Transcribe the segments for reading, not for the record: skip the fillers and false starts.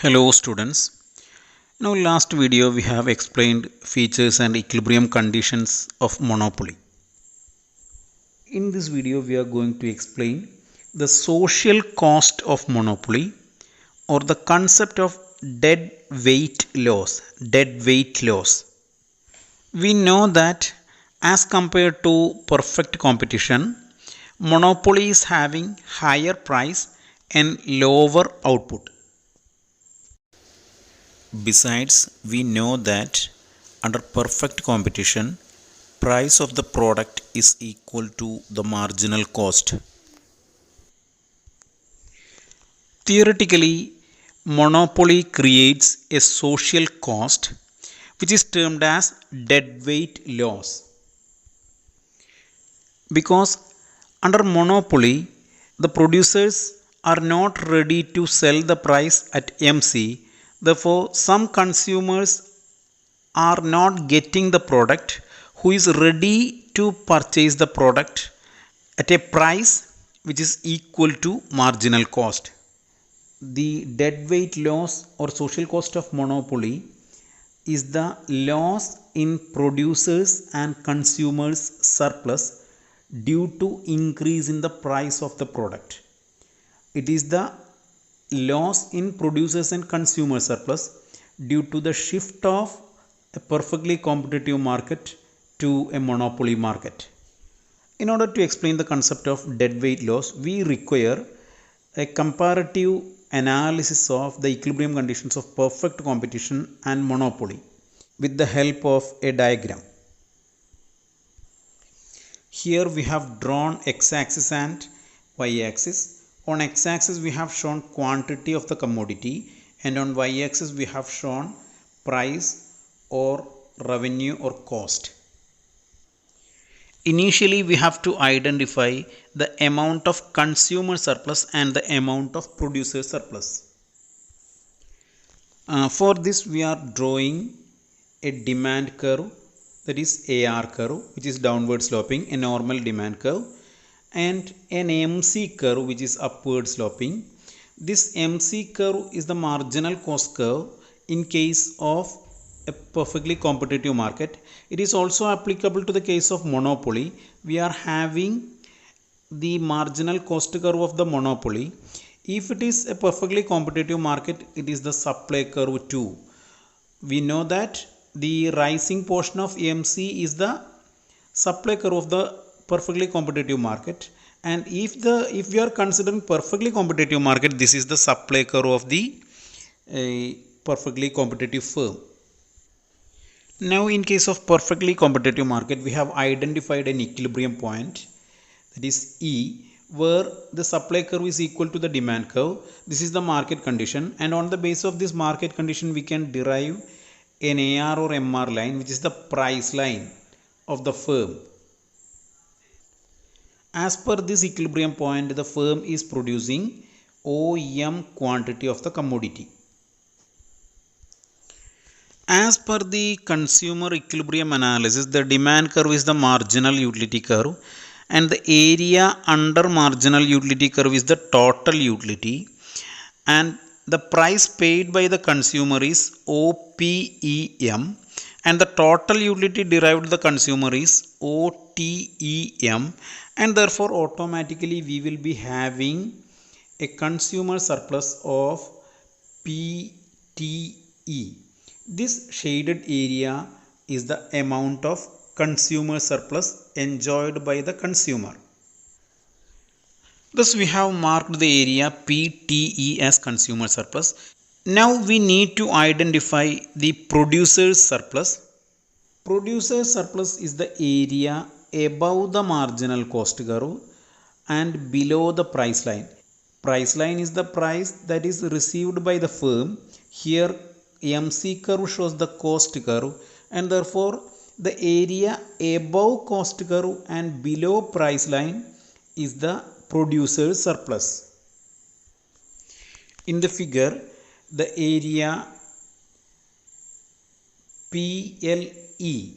Hello students. Now last video we have explained features and equilibrium conditions of monopoly. In this video we are going to explain the social cost of monopoly or the concept of dead weight loss. Dead weight loss. We know that as compared to perfect competition, monopoly is having higher price and lower output. Besides, we know that under perfect competition, price of the product is equal to the marginal cost. Theoretically, monopoly creates a social cost which is termed as deadweight loss. Because under monopoly, the producers are not ready to sell the price at MC. Therefore, some consumers are not getting the product who is ready to purchase the product at a price which is equal to marginal cost. The deadweight loss or social cost of monopoly is the loss in producers and consumers surplus due to increase in the price of the product. It is the loss in producers and consumer surplus due to the shift of a perfectly competitive market to a monopoly market. In order to explain the concept of deadweight loss, we require a comparative analysis of the equilibrium conditions of perfect competition and monopoly with the help of a diagram. Here we have drawn x-axis and y-axis. On x-axis we have shown quantity of the commodity and on y-axis we have shown price or revenue or cost. Initially we have to identify the amount of consumer surplus and the amount of producer surplus. For this we are drawing a demand curve, that is AR curve, which is downward sloping, a normal demand curve, and an MC curve which is upward sloping. This MC curve is the marginal cost curve in case of a perfectly competitive market. It is also applicable to the case of monopoly. We are having the marginal cost curve of the monopoly. If it is a perfectly competitive market, it is the supply curve too. We know that the rising portion of MC is the supply curve of the perfectly competitive market, and if we are considering perfectly competitive market, this is the supply curve of the perfectly competitive firm. Now in case of perfectly competitive market, we have identified an equilibrium point, that is E, where the supply curve is equal to the demand curve. This is the market condition, and on the basis of this market condition we can derive an AR or MR line, which is the price line of the firm. As per this equilibrium point, the firm is producing OM quantity of the commodity. As per the consumer equilibrium analysis, the demand curve is the marginal utility curve and the area under marginal utility curve is the total utility, and the price paid by the consumer is OPEM and the total utility derived by the consumer is OTEM, and therefore automatically we will be having a consumer surplus of PTE. This shaded area is the amount of consumer surplus enjoyed by the consumer. Thus we have marked the area PTE as consumer surplus. Now we need to identify the producer's surplus. Producer's surplus is the area above the marginal cost curve and below the price line. Price line is the price that is received by the firm. Here MC curve shows the cost curve, and therefore the area above cost curve and below price line is the producer's surplus. In the figure, the area PLE,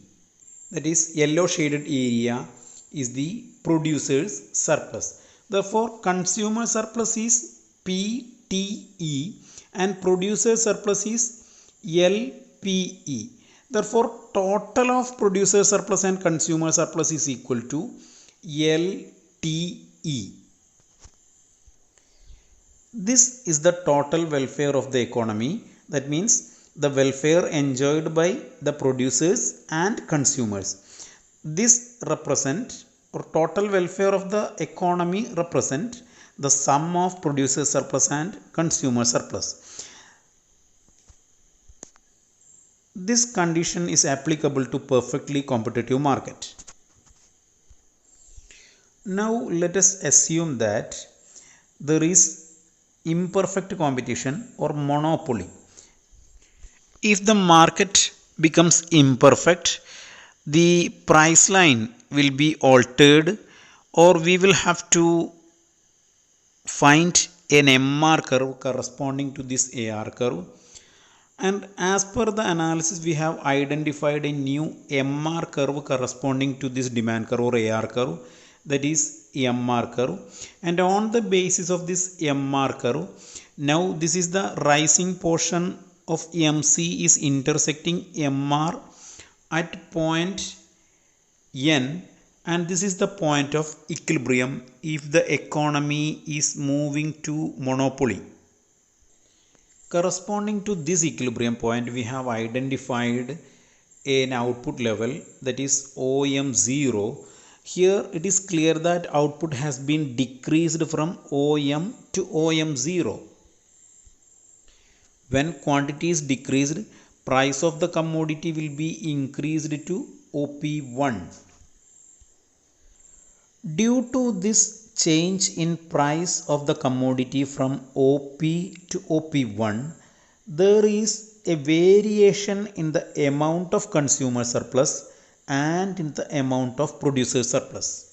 that is yellow shaded area, is the producer's surplus. Therefore consumer surplus is PTE and producer surplus is LPE. Therefore, total of producer surplus and consumer surplus is equal to LTE. This is the total welfare of the economy. That means the welfare enjoyed by the producers and consumers. This represent, or total welfare of the economy represent, the sum of producer surplus and consumer surplus. This condition is applicable to perfectly competitive market. Now let us assume that there is imperfect competition or monopoly. If the market becomes imperfect, the price line will be altered, or we will have to find an MR curve corresponding to this AR curve. And as per the analysis, we have identified a new MR curve corresponding to this demand curve or AR curve, that is MR curve. And on the basis of this MR curve, now this is the rising portion of MC is intersecting MR at point N, and this is the point of equilibrium if the economy is moving to monopoly. Corresponding to this equilibrium point, we have identified an output level, that is OM0. Here it is clear that output has been decreased from OM to OM0. When quantity is decreased, price of the commodity will be increased to OP1. Due to this change in price of the commodity from OP to OP1, there is a variation in the amount of consumer surplus and in the amount of producer surplus.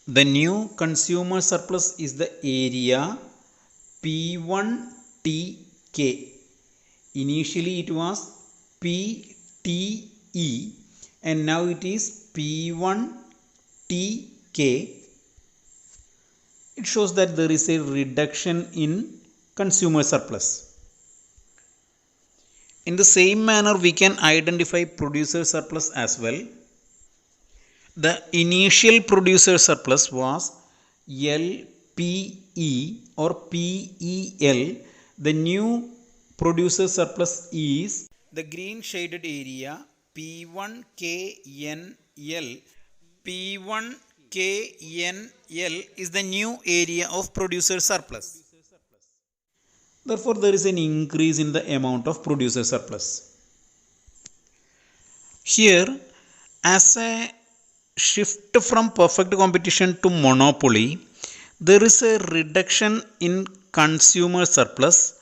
The new consumer surplus is the area P1TK. Initially it was PTE and now it is P1TK. It shows that there is a reduction in consumer surplus. In the same manner, we can identify producer surplus as well. The initial producer surplus was LPE or PEL. The new producer surplus is the green shaded area P1KNL. P1KNL is the new area of producer surplus. Therefore, there is an increase in the amount of producer surplus. Here, as a shift from perfect competition to monopoly, there is a reduction in consumer surplus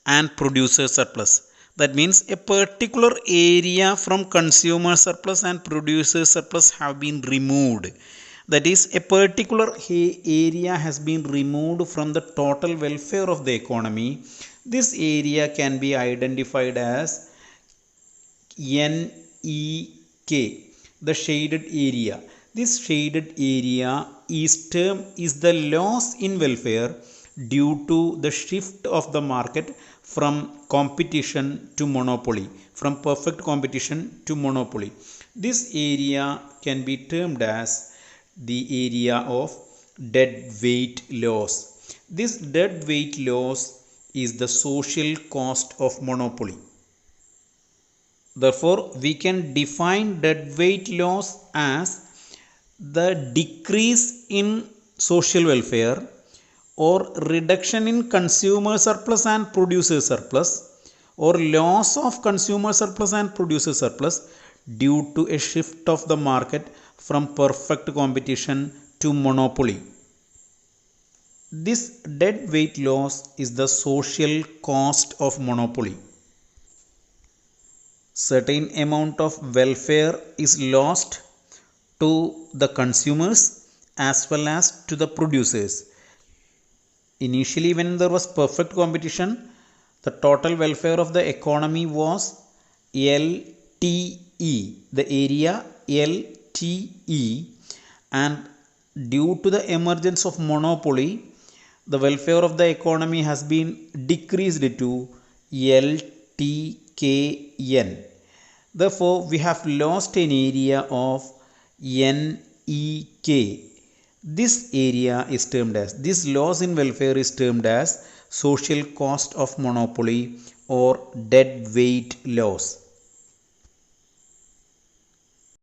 and producer surplus. That means a particular area from consumer surplus and producer surplus have been removed. That is, a particular area has been removed from the total welfare of the economy. This area can be identified as NEK, the shaded area. This shaded area is the loss in welfare due to the shift of the market from competition to monopoly, from perfect competition to monopoly. This area can be termed as the area of dead weight loss. This dead weight loss is the social cost of monopoly. Therefore, we can define dead weight loss as the decrease in social welfare or reduction in consumer surplus and producer surplus, or loss of consumer surplus and producer surplus due to a shift of the market from perfect competition to monopoly. This dead weight loss is the social cost of monopoly. Certain amount of welfare is lost to the consumers as well as to the producers. Initially, when there was perfect competition, the total welfare of the economy was LTE, the area LTE, and due to the emergence of monopoly, the welfare of the economy has been decreased to LTKN. Therefore, we have lost an area of NEK. This area is termed as, this loss in welfare is termed as social cost of monopoly or dead weight loss.